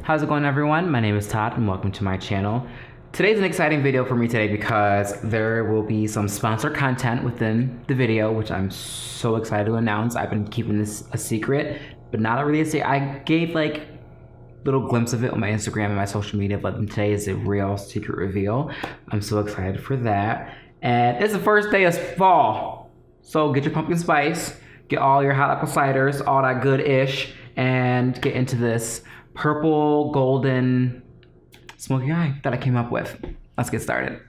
How's it going, everyone? My name is Todd and welcome to my channel. Today's an exciting video for me today because there will be some sponsored content within the video, which I'm so excited to announce. I've been keeping this a secret, but not really a secret. I gave like little glimpse of it on my Instagram and my social media, but today is a real secret reveal. I'm so excited for that. And it's the first day of fall. So get your pumpkin spice, get all your hot apple ciders, all that good-ish, and get into this purple golden smoky eye that I came up with. Let's get started.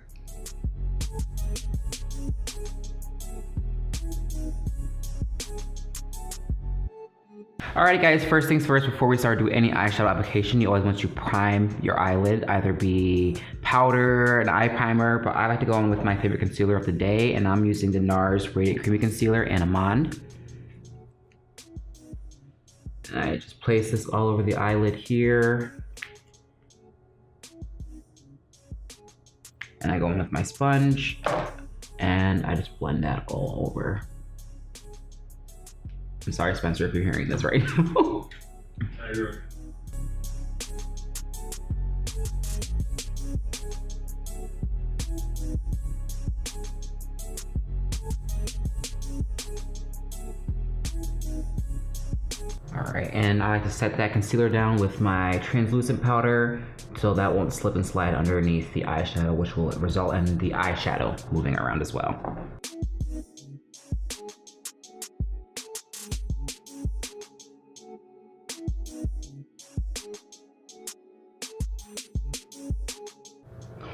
Alright guys, first things first, before we start doing any eyeshadow application, you always want to prime your eyelid, either be powder, an eye primer, but I like to go in with my favorite concealer of the day, and I'm using the NARS Radiant Creamy Concealer in Amande. And I just place this all over the eyelid here. And I go in with my sponge, and I just blend that all over. I'm sorry, Spencer, if you're hearing this right now. Alright, and I like to set that concealer down with my translucent powder so that won't slip and slide underneath the eyeshadow, which will result in the eyeshadow moving around as well.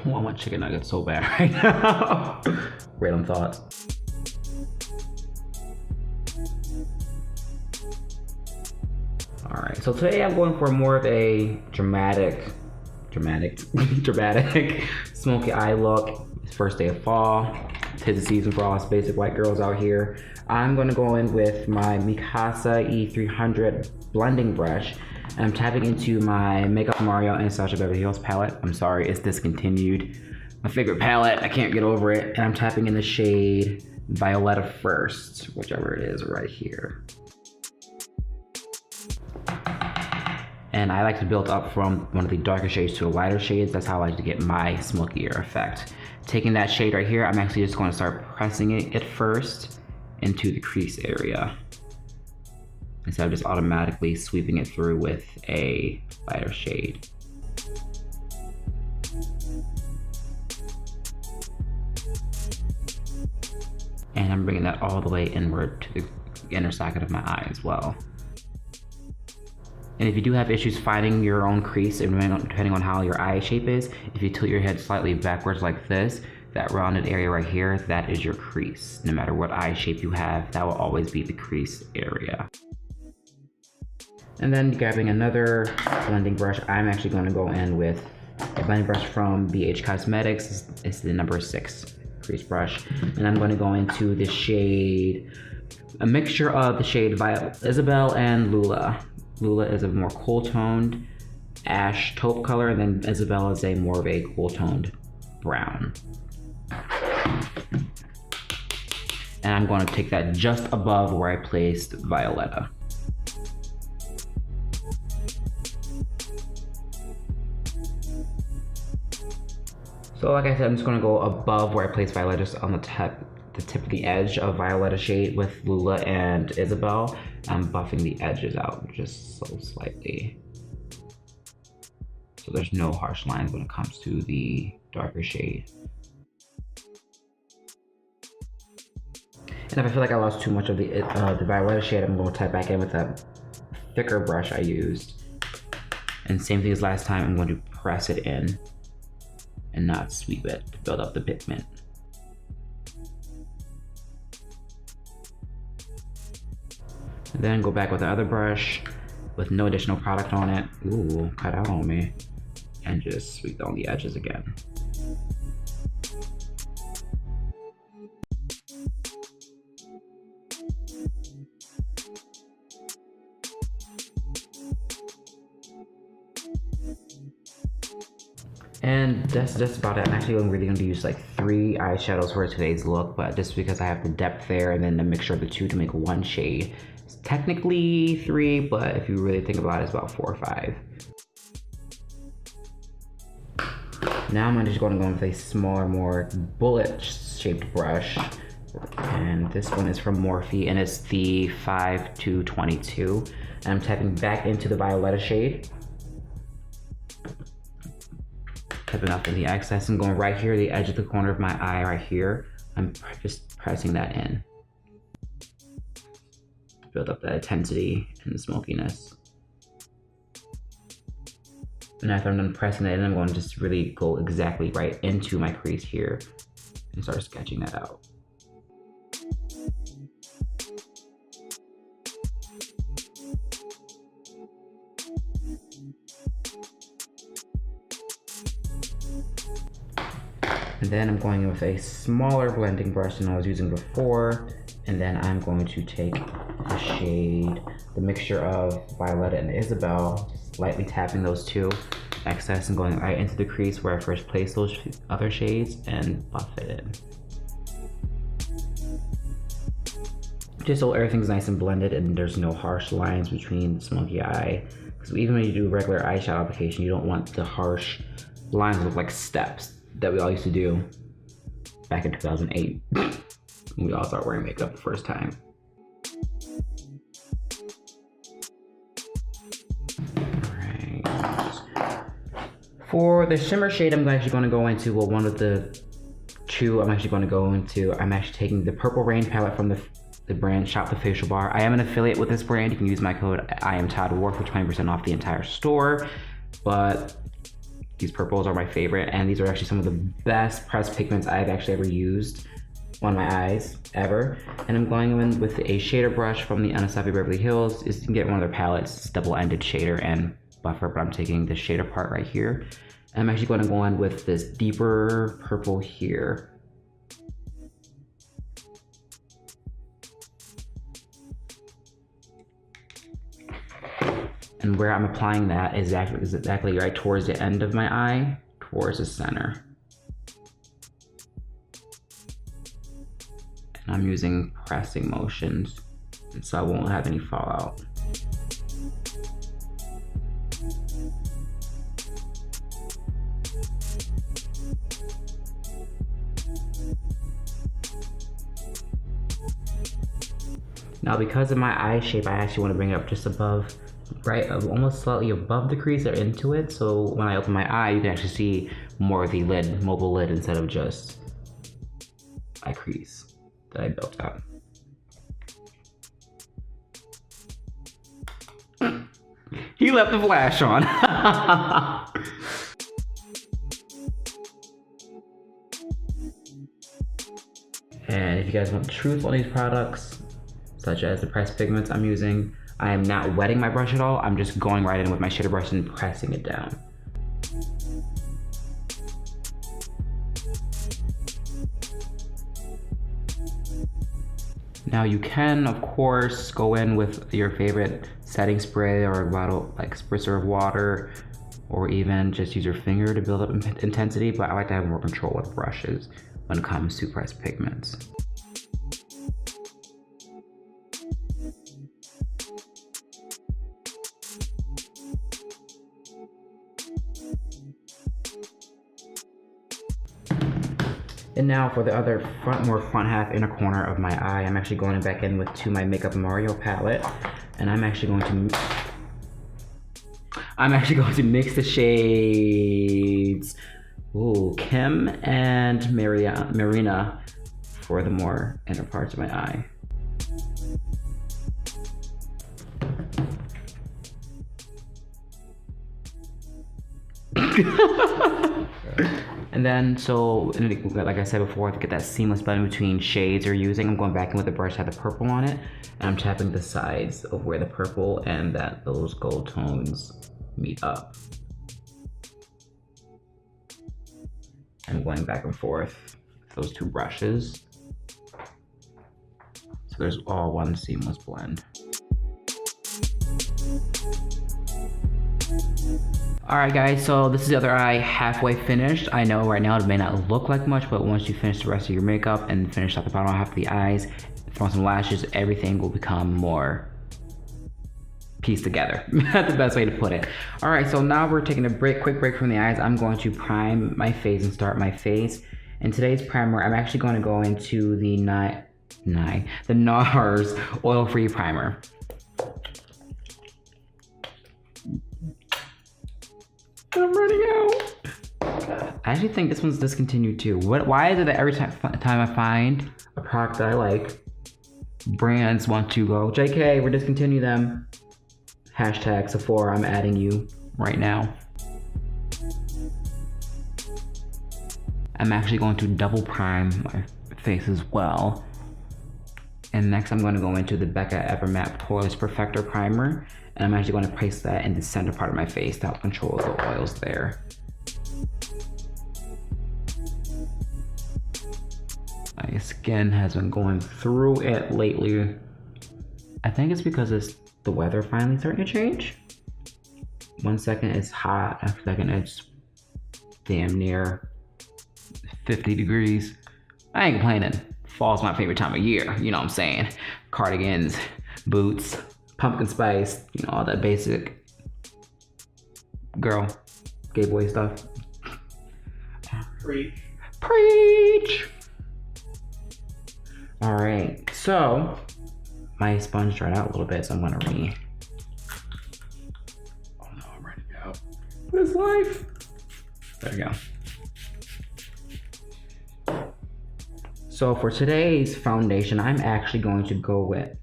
Oh, I want chicken nuggets so bad right now. Random thoughts. Alright, so today I'm going for more of a dramatic smoky eye look. It's first day of fall. Tis the season for all us basic white girls out here. I'm going to go in with my Mikasa E300 blending brush. And I'm tapping into my Makeup Mario Anastasia Beverly Hills palette. I'm sorry, it's discontinued. My favorite palette, I can't get over it. And I'm tapping in the shade Violetta First, whichever it is right here. And I like to build up from one of the darker shades to the lighter shades. That's how I like to get my smokier effect. Taking that shade right here, I'm actually just going to start pressing it first into the crease area, instead of just automatically sweeping it through with a lighter shade. And I'm bringing that all the way inward to the inner socket of my eye as well. And if you do have issues finding your own crease, and depending on how your eye shape is, if you tilt your head slightly backwards like this, that rounded area right here, that is your crease. No matter what eye shape you have, that will always be the crease area. And then grabbing another blending brush, I'm actually going to go in with a blending brush from BH Cosmetics. It's the number 6 crease brush. And I'm going to go into the shade, a mixture of the shade Isabel and Lula. Lula is a more cool-toned ash taupe color, and then Isabel is a more of a cool-toned brown. And I'm going to take that just above where I placed Violetta. So like I said, I'm just going to go above where I placed Violetta, just on the tip of the edge of Violetta shade with Lula and Isabel. I'm buffing the edges out just so slightly, so there's no harsh lines when it comes to the darker shade. And if I feel like I lost too much of the Violetta shade, I'm going to tap back in with that thicker brush I used. And same thing as last time, I'm going to press it in and not sweep it to build up the pigment. And then go back with the other brush with no additional product on it. Ooh, cut out on me. And just sweep down the edges again. And that's just about it. I'm actually really going to use like 3 eyeshadows for today's look, but just because I have the depth there and then the mixture of the 2 to make 1 shade. It's technically 3, but if you really think about it, it's about 4 or 5. Now I'm just going to go with a smaller, more bullet-shaped brush. And this one is from Morphe, and it's the 5222. And I'm tapping back into the Violetta shade. Tapping off in the excess and going right here, the edge of the corner of my eye right here. I'm just pressing that in. Build up that intensity and the smokiness. And after I'm done pressing it in, I'm going to just really go exactly right into my crease here and start sketching that out. And then I'm going with a smaller blending brush than I was using before. And then I'm going to take the shade, the mixture of Violetta and Isabel, lightly tapping those two, excess, and going right into the crease where I first placed those other shades and buff it in. Just so everything's nice and blended and there's no harsh lines between the Smokey Eye. Because even when you do regular eyeshadow application, you don't want the harsh lines to look like steps that we all used to do back in 2008. When we all started wearing makeup the first time. For the shimmer shade, I'm actually going to go into, well, one of the two I'm actually going to go into, I'm actually taking the Purple Rain palette from the brand Shop the Facial Bar. I am an affiliate with this brand. You can use my code IamToddWar for 20% off the entire store. But these purples are my favorite, and these are actually some of the best pressed pigments I've actually ever used on my eyes, ever. And I'm going in with a shader brush from the Anastasia Beverly Hills. You can get one of their palettes, it's double-ended shader and buffer, but I'm taking the shader part right here. And I'm actually going to go in with this deeper purple here. And where I'm applying that is exactly right towards the end of my eye, towards the center. And I'm using pressing motions, so I won't have any fallout. Now, because of my eye shape, I actually want to bring it up just above, right, almost slightly above the crease or into it. So when I open my eye, you can actually see more of the lid, mobile lid, instead of just my crease that I built out. He left the flash on. And if you guys want the truth on these products, such as the pressed pigments I'm using, I am not wetting my brush at all. I'm just going right in with my shader brush and pressing it down. Now you can, of course, go in with your favorite setting spray or a bottle, like spritzer of water, or even just use your finger to build up intensity, but I like to have more control with brushes when it comes to pressed pigments. And now for the other more front half inner corner of my eye, I'm actually going back in to my Makeup Mario palette, and I'm actually going to mix the shades, Kim and Marina, for the more inner parts of my eye. And then, so like I said before, to get that seamless blend between shades you're using, I'm going back in with the brush that had the purple on it, and I'm tapping the sides of where the purple and those gold tones meet up. I'm going back and forth with those two brushes, so there's all one seamless blend. Alright guys, so this is the other eye halfway finished. I know right now it may not look like much, but once you finish the rest of your makeup and finish out the bottom half of the eyes, throw on some lashes, everything will become more pieced together. That's the best way to put it. All right, so now we're taking a quick break from the eyes. I'm going to prime my face and start my face. In today's primer, I'm actually going to go into the NARS oil-free primer. I'm running out. I actually think this one's discontinued too. Why is it that every time I find a product that I like, brands want to go, JK, we're discontinue them. Hashtag Sephora, I'm adding you right now. I'm actually going to double prime my face as well. And next I'm going to go into the Becca Evermatte Poreless Perfector Primer. And I'm actually going to place that in the center part of my face to help control the oils there. My skin has been going through it lately. I think it's because the weather finally starting to change. 1 second it's hot, a second it's damn near 50 degrees. I ain't complaining. Fall's my favorite time of year, you know what I'm saying? Cardigans, boots, pumpkin spice, you know, all that basic girl, gay boy stuff. Preach. Preach! All right, so my sponge dried out a little bit, so I'm gonna oh no, I'm running out. What is life? There we go. So for today's foundation, I'm actually going to go with,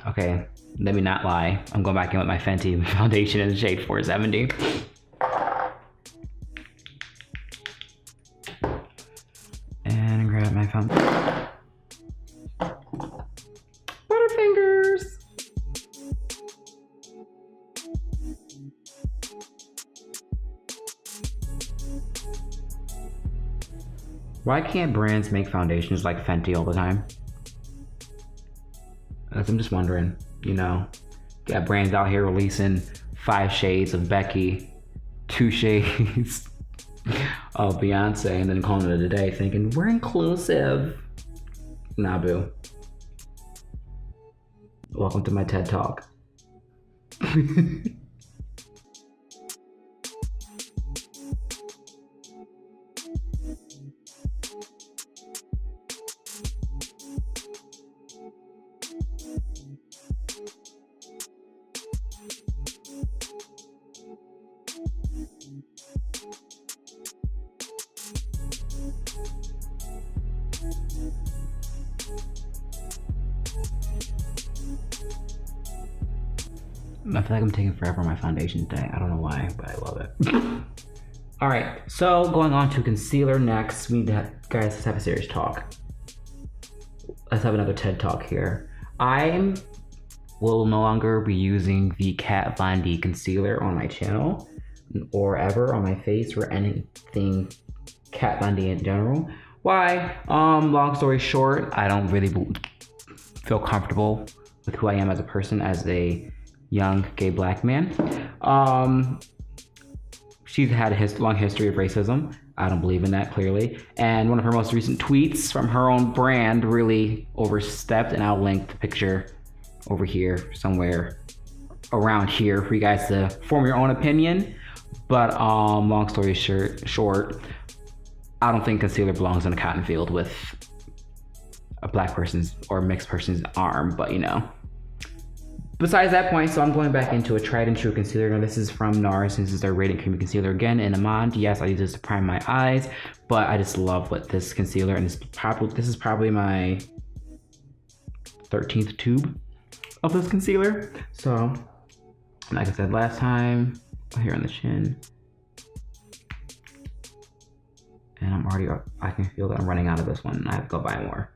okay, let me not lie. I'm going back in with my Fenty foundation in the shade 470. And grab my foundation. Butterfingers. Why can't brands make foundations like Fenty all the time? I'm just wondering, you know. Got brands out here releasing 5 shades of Becky, 2 shades of Beyonce, and then calling it a day thinking, we're inclusive. Nah, boo. Welcome to my TED Talk. I feel like I'm taking forever on my foundation today. I don't know why, but I love it. All right, so going on to concealer next. We need to guys, let's have a serious talk. Let's have another TED Talk here. I will no longer be using the Kat Von D concealer on my channel or ever on my face or anything Kat Von D in general. Why? Long story short, I don't really feel comfortable with who I am as a person, as a young gay black man. She's had a long history of racism. I don't believe in that, clearly. And one of her most recent tweets from her own brand really overstepped, and I'll link the picture over here somewhere around here for you guys to form your own opinion. But long story short, I don't think concealer belongs in a cotton field with a black person's or mixed person's arm, but you know. Besides that point, so I'm going back into a tried and true concealer. Now this is from NARS. This is their Radiant Creamy Concealer again in Amande. Yes, I use this to prime my eyes, but I just love what this concealer, and this is probably my 13th tube of this concealer. So, like I said last time, here on the chin. And I'm already, I can feel that I'm running out of this one. I have to go buy more.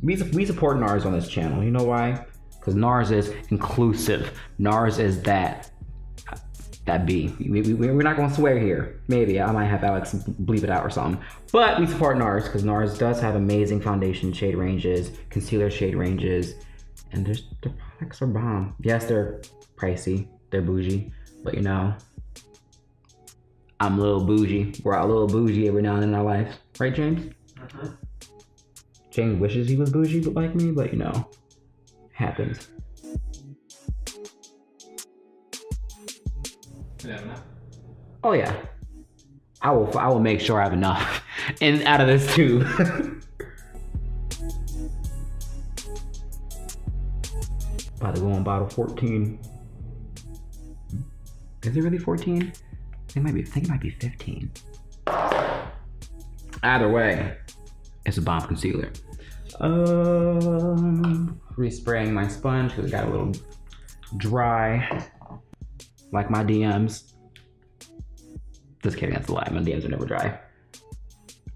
We support NARS on this channel. You know why? Because NARS is inclusive. NARS is that B. We're not going to swear here. Maybe I might have Alex bleep it out or something. But we support NARS because NARS does have amazing foundation shade ranges, concealer shade ranges, and their products are bomb. Yes, they're pricey. They're bougie, but you know, I'm a little bougie. We're a little bougie every now and then in our lives, right, James? James wishes he was bougie like me, but you know, happens. Oh yeah, I will make sure I have enough and out of this too. About to go on bottle 14. Is it really 14? I think it might be 15. Either way, it's a bomb concealer. Respraying my sponge because it got a little dry, like my DMs. Just kidding, that's a lie. My DMs are never dry.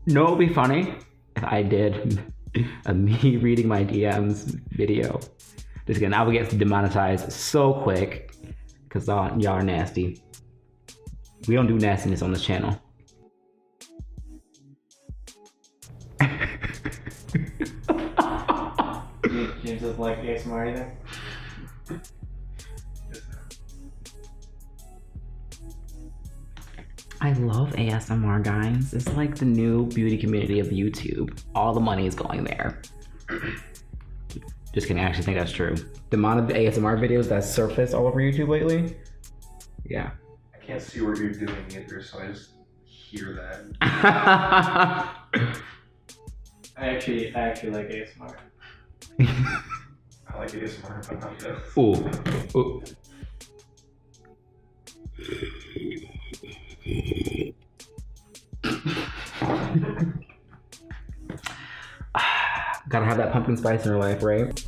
No, it'd be funny if I did a me reading my DMs video. Just kidding, I would get demonetized so quick because y'all are nasty. We don't do nastiness on this channel. James doesn't like ASMR either. I love ASMR, guys. It's like the new beauty community of YouTube. All the money is going there. Just kidding, I actually think that's true. The amount of ASMR videos that surface all over YouTube lately, yeah. I can't see what you're doing either, so I just hear that. I actually like ASMR. I like ASMR, but not this. Ooh. Ooh. Gotta have that pumpkin spice in her life, right?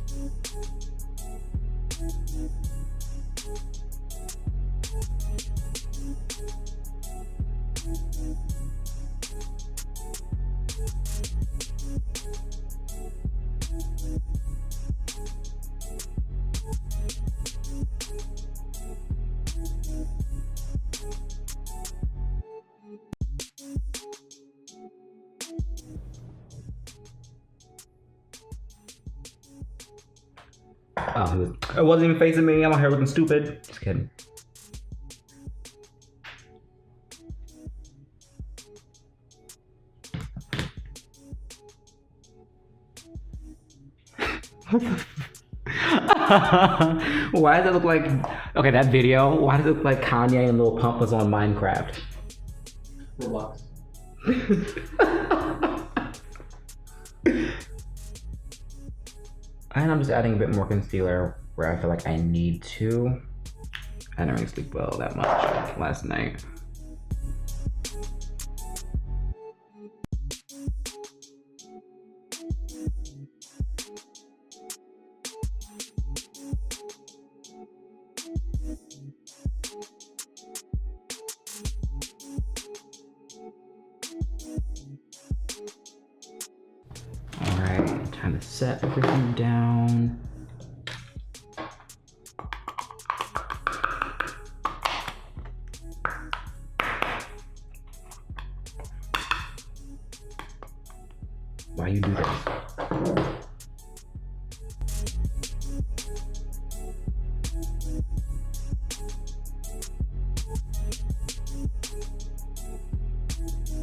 Oh, it wasn't even facing me. I'm out here looking stupid. Just kidding. Why does it look like... Okay, that video, why does it look like Kanye and Lil Pump was on Minecraft? Roblox. And I'm just adding a bit more concealer where I feel like I need to. I didn't really sleep well that much last night. Alright, time to set everything down. Why you do this?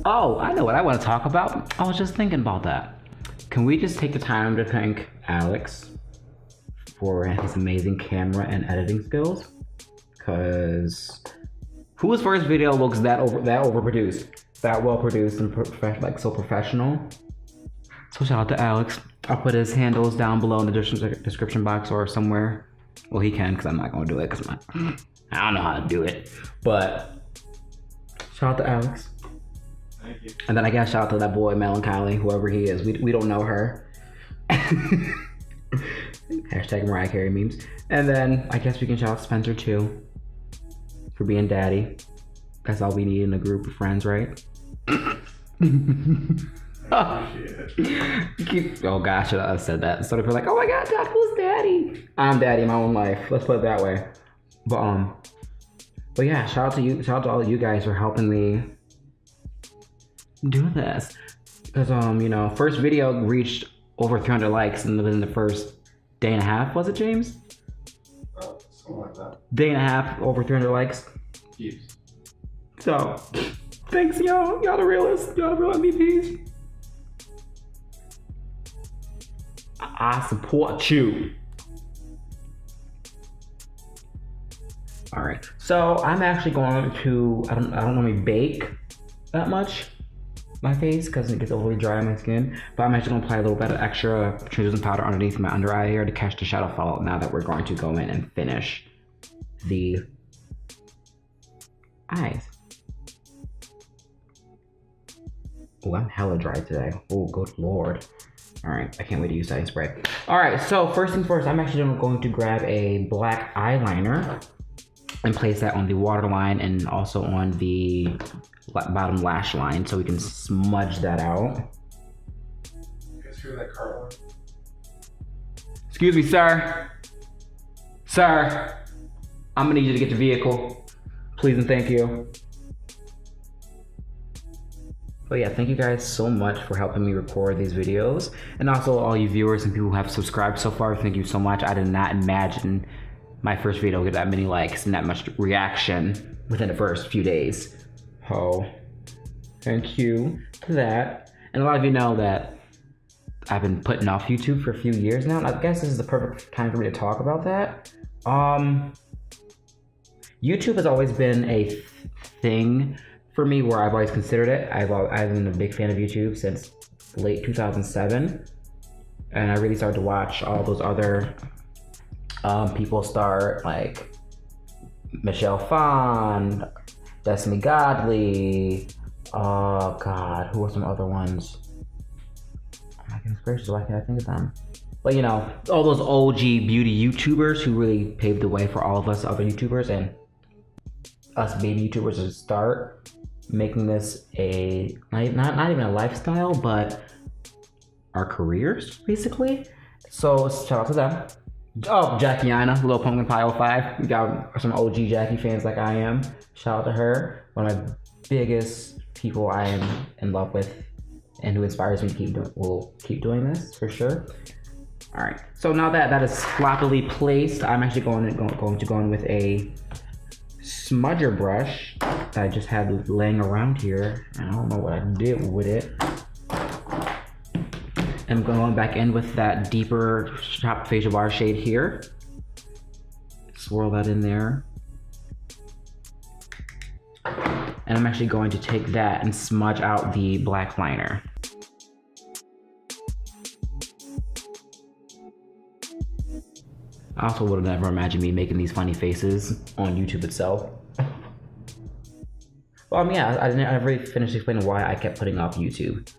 Oh, I know what I want to talk about. I was just thinking about that. Can we just take the time to thank Alex for his amazing camera and editing skills? Because whose first video looks that overproduced, that well produced and like so professional? So shout out to Alex. I'll put his handles down below in the description box or somewhere. Well, he can because I'm not going to do it because I don't know how to do it. But shout out to Alex. Thank you. And then I guess shout out to that boy Melancholy, whoever he is. We don't know her. Hashtag Mariah Carey memes. And then I guess we can shout out Spencer too for being daddy. That's all we need in a group of friends, right? Oh gosh, I should have said that. So they're like, oh my god, Doc, who's daddy? I'm daddy in my own life. Let's put it that way. But yeah, shout out to you, shout out to all of you guys for helping me do this. Because you know, first video reached over 300 likes within the first day and a half, was it, James? Something like that. Day and a half, over 300 likes. Yes. So, thanks y'all. Y'all the realest. Y'all the real MVPs. I support you. All right, so I'm actually going to, I don't normally bake that much my face because it gets overly dry on my skin, but I'm actually gonna apply a little bit of extra translucent powder underneath my under eye here to catch the shadow fallout now that we're going to go in and finish the eyes. Oh, I'm hella dry today. Oh, good lord. All right, I can't wait to use setting spray. All right, so first things first, I'm actually going to grab a black eyeliner and place that on the waterline and also on the bottom lash line so we can smudge that out. You guys hear that car alarm? Excuse me, sir. Sir, I'm gonna need you to get your vehicle. Please and thank you. But yeah, thank you guys so much for helping me record these videos. And also all you viewers and people who have subscribed so far, thank you so much. I did not imagine my first video would get that many likes and that much reaction within the first few days. Oh, thank you to that. And a lot of you know that I've been putting off YouTube for a few years now, and I guess this is the perfect time for me to talk about that. YouTube has always been a thing for me where I've always considered it. I've been a big fan of YouTube since late 2007, and I really started to watch all those other people start, like Michelle Phan, Destiny Godly, oh god, who are some other ones? Oh my goodness gracious, why can't I think of them? But you know, all those OG beauty YouTubers who really paved the way for all of us other YouTubers and us baby YouTubers to start making this a, not even a lifestyle, but our careers, basically. So shout out to them. Oh, Jackie Ina, Little Pumpkin Pie 05. We got some OG Jackie fans like I am. Shout out to her. One of my biggest people I am in love with and who inspires me to keep doing this for sure. All right, so now that that is sloppily placed, I'm actually going to go in with a smudger brush that I just had laying around here. I don't know what I did with it. I'm going back in with that deeper Shop Facial Bar shade here. Swirl that in there. And I'm actually going to take that and smudge out the black liner. I also would have never imagined me making these funny faces on YouTube itself. Well, yeah, I never really finished explaining why I kept putting off YouTube.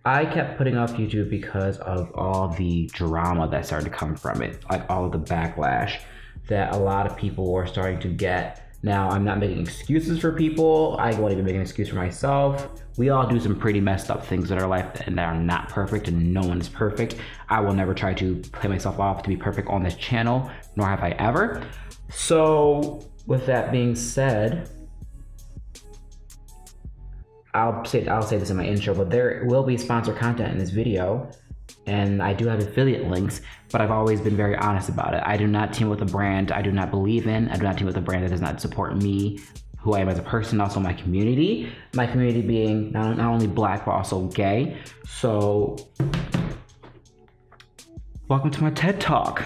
I kept putting off YouTube because of all the drama that started to come from it, like all of the backlash that a lot of people were starting to get. Now, I'm not making excuses for people. I won't even make an excuse for myself. We all do some pretty messed up things in our life and that are not perfect, and no one is perfect. I will never try to play myself off to be perfect on this channel, nor have I ever. So, with that being said, I'll say this in my intro, but there will be sponsored content in this video, and I do have affiliate links, but I've always been very honest about it. I do not team with a brand I do not believe in. I do not team with a brand that does not support me, who I am as a person, also my community. My community being not only Black, but also gay. So, welcome to my TED Talk.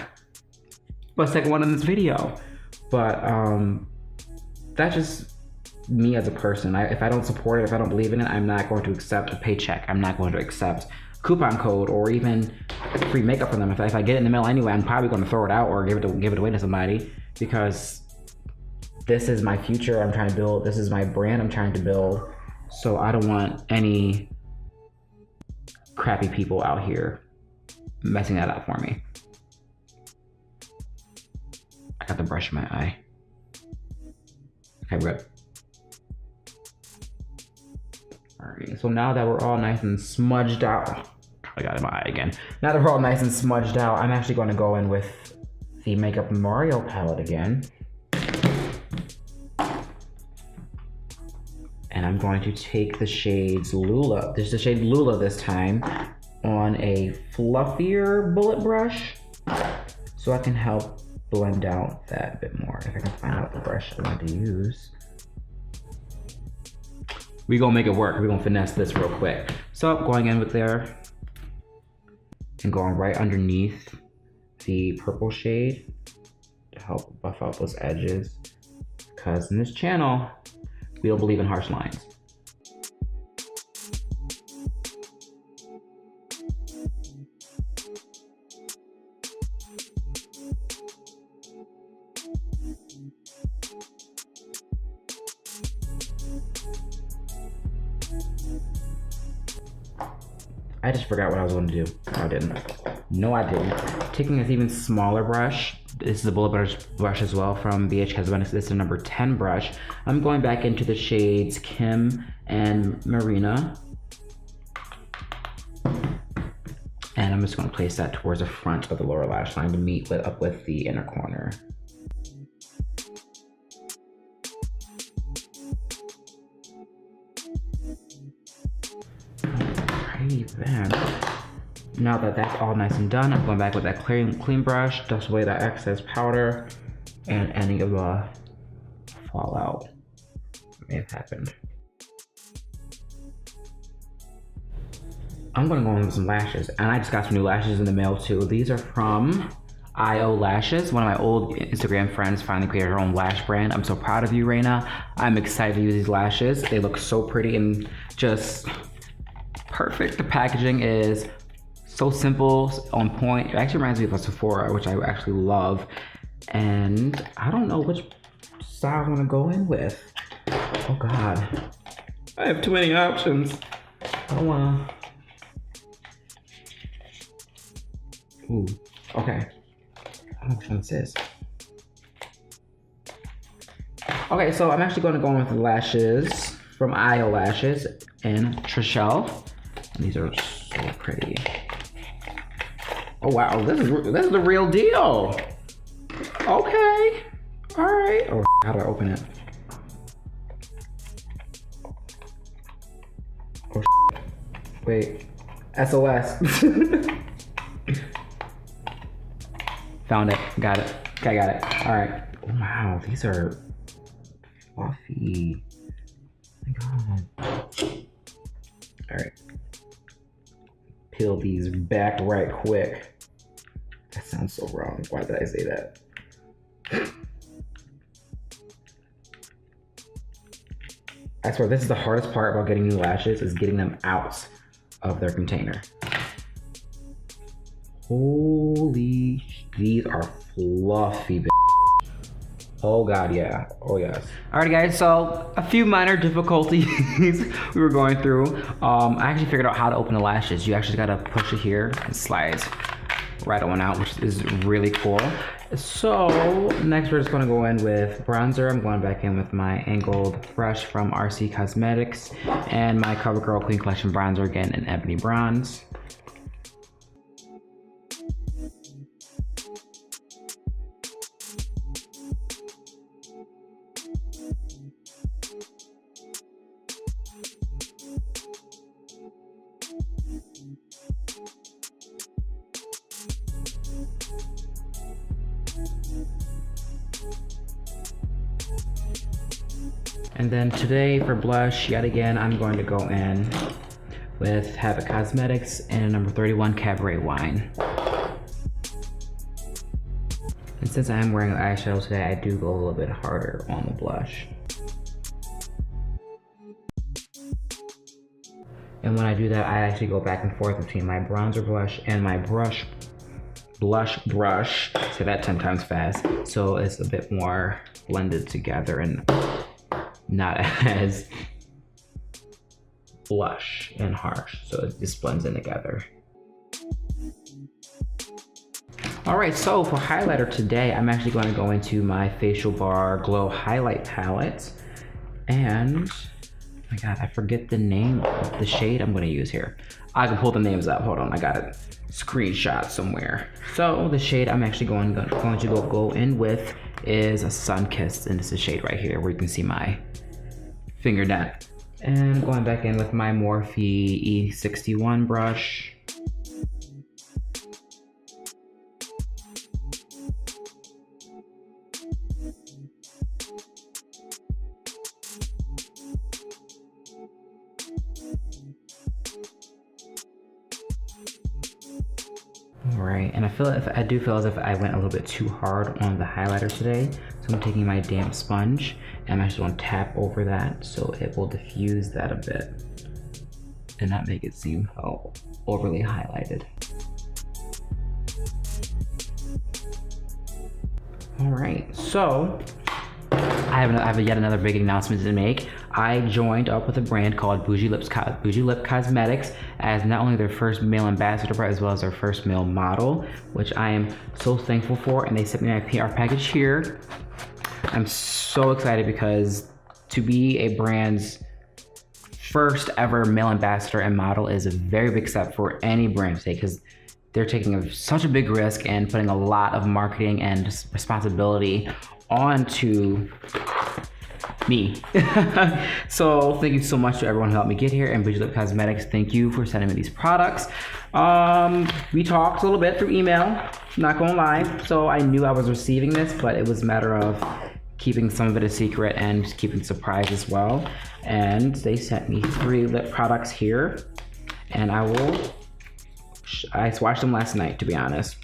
My second one in this video. But, that's just me as a person. If I don't support it, if I don't believe in it, I'm not going to accept a paycheck. I'm not going to accept coupon code or even free makeup from them. If I get it in the mail anyway, I'm probably going to throw it out or give it away to somebody, because this is my future I'm trying to build. This is my brand I'm trying to build. So I don't want any crappy people out here messing that up for me. I got the brush in my eye. Okay, we're good. Alright, so now that we're all nice and smudged out, I got it in my eye again. Now that we're all nice and smudged out, I'm actually going to go in with the Makeup Mario palette again. And I'm going to take the shades Lula, this is the shade Lula this time, on a fluffier bullet brush, so I can help blend out that a bit more. If I can find out the brush I want to use. We're gonna make it work. We're gonna finesse this real quick. So going in with there, and going right underneath the purple shade to help buff out those edges. Because in this channel, we don't believe in harsh lines. I just forgot what I was going to do. No, I didn't. No, I didn't. Taking an even smaller brush. This is a bullet brush as well from BH Cosmetics. This is a number 10 brush. I'm going back into the shades Kim and Marina. And I'm just going to place that towards the front of the lower lash line to meet up with the inner corner. Then, now that that's all nice and done, I'm going back with that clean brush, dust away that excess powder and any of the fallout that may have happened. I'm going to go in with some lashes, and I just got some new lashes in the mail too. These are from IO Lashes. One of my old Instagram friends finally created her own lash brand. I'm so proud of you, Raina. I'm excited to use these lashes. They look so pretty and just perfect. The packaging is so simple, on point. It actually reminds me of a Sephora, which I actually love. And I don't know which style I'm gonna go in with. Oh God, I have too many options. I don't wanna. Ooh, okay. I don't know which one this is. Okay, so I'm actually gonna go in with the lashes from IO Lashes in Trishelle. These are so pretty. Oh wow, this is the real deal. Okay, all right. Oh, how do I open it? Oh, wait, SOS. Found it, got it. Okay, got it. All right. Oh, wow, these are fluffy. Oh my God. All right. Peel these back right quick. That sounds so wrong. Why did I say that? I swear, this is the hardest part about getting new lashes, is getting them out of their container. Holy, these are fluffy. Oh God, yeah. Oh yes. Alrighty guys, so a few minor difficulties we were going through. I actually figured out how to open the lashes. You actually gotta push it here and slides right on out, which is really cool. So next we're just gonna go in with bronzer. I'm going back in with my angled brush from RC Cosmetics and my CoverGirl Queen Collection bronzer again in Ebony Bronze. And then today for blush, yet again, I'm going to go in with Habit Cosmetics and number 31 Cabaret Wine. And since I am wearing an eyeshadow today, I do go a little bit harder on the blush. And when I do that, I actually go back and forth between my bronzer brush and my blush brush. Say that 10 times fast. So it's a bit more blended together and not as blush and harsh, so it just blends in together. All right, so for highlighter today, I'm actually going to go into my Facial Bar Glow Highlight Palette, and oh my God, I forget the name of the shade I'm going to use here. I can pull the names up. Hold on, I got it screenshot somewhere. So the shade I'm actually going to go in with is a Sun Kissed, and it's a shade right here where you can see my finger dent. And going back in with my Morphe E61 brush. I do feel as if I went a little bit too hard on the highlighter today. So I'm taking my damp sponge and I'm actually gonna tap over that so it will diffuse that a bit and not make it seem overly highlighted. All right, so I have yet another big announcement to make. I joined up with a brand called Bougie Lip Cosmetics as not only their first male ambassador, but as well as their first male model, which I am so thankful for. And they sent me my PR package here. I'm so excited because to be a brand's first ever male ambassador and model is a very big step for any brand to take, because they're taking such a big risk and putting a lot of marketing and responsibility onto me. So thank you so much to everyone who helped me get here, and Bougie Lip Cosmetics, thank you for sending me these products. We talked a little bit through email, not gonna lie, so I knew I was receiving this, but it was a matter of keeping some of it a secret and keeping surprise as well. And they sent me 3 lip products here, and I swatched them last night, to be honest.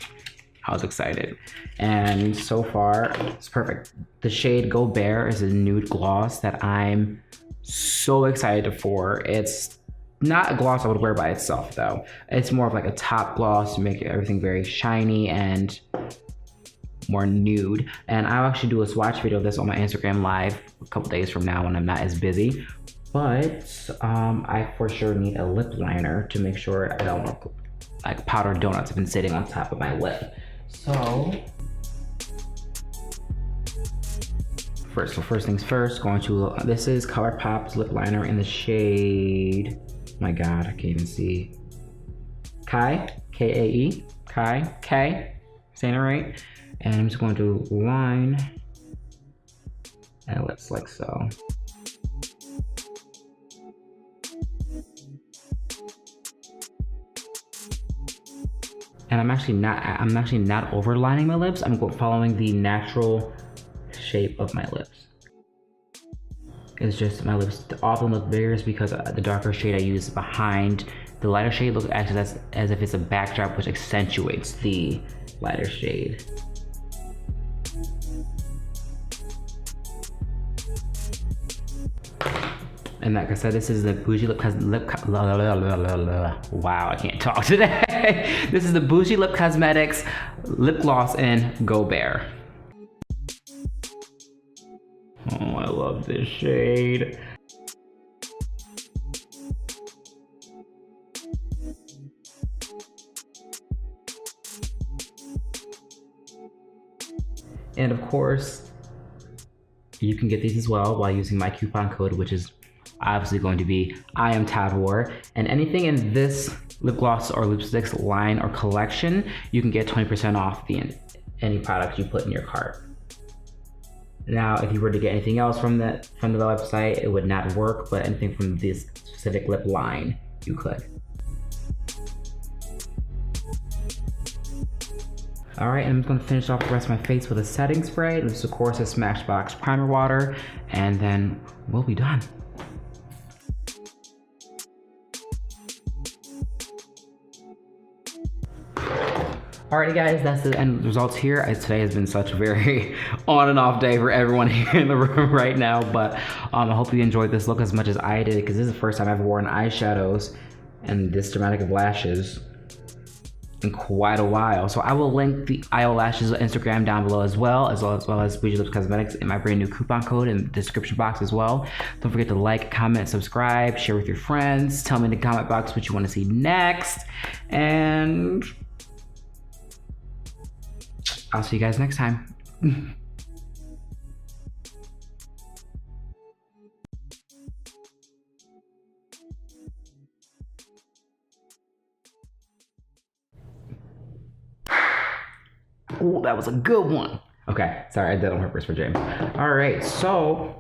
I was excited. And so far, it's perfect. The shade Go Bare is a nude gloss that I'm so excited for. It's not a gloss I would wear by itself though. It's more of like a top gloss to make everything very shiny and more nude. And I'll actually do a swatch video of this on my Instagram live a couple days from now when I'm not as busy. But I for sure need a lip liner to make sure I don't look like powdered donuts have been sitting on top of my lip. So first things first, going to, this is ColourPop's lip liner in the shade, my God, I can't even see. Kai, K-A-E, Kai, K, saying it right. And I'm just going to line my lips like so. And I'm actually not overlining my lips. I'm following the natural shape of my lips. It's just my lips often look bigger because the darker shade I use behind the lighter shade acts as if it's a backdrop, which accentuates the lighter shade. And like I said, this is the Bougie Lip wow, I can't talk today. This is the Bougie Lip Cosmetics lip gloss in Go Bare. Oh, I love this shade. And of course, you can get these as well while using my coupon code, which is obviously going to be I am Tadwar. And anything in this lip gloss or lipsticks line or collection, you can get 20% off any product you put in your cart. Now, if you were to get anything else from the website, it would not work, but anything from this specific lip line, you could. All right, and I'm gonna finish off the rest of my face with a setting spray. This, of course, is Smashbox Primer Water, and then we'll be done. Alrighty guys, that's the end results here. Today has been such a very on and off day for everyone here in the room right now, but I hope you enjoyed this look as much as I did, because this is the first time I've worn eyeshadows and this dramatic of lashes in quite a while. So I will link the IO Lashes Instagram down below as well as Bougie Lip Cosmetics in my brand new coupon code in the description box as well. Don't forget to like, comment, subscribe, share with your friends, tell me in the comment box what you want to see next, and I'll see you guys next time. Oh, that was a good one. Okay, sorry, I did on purpose for James. All right, so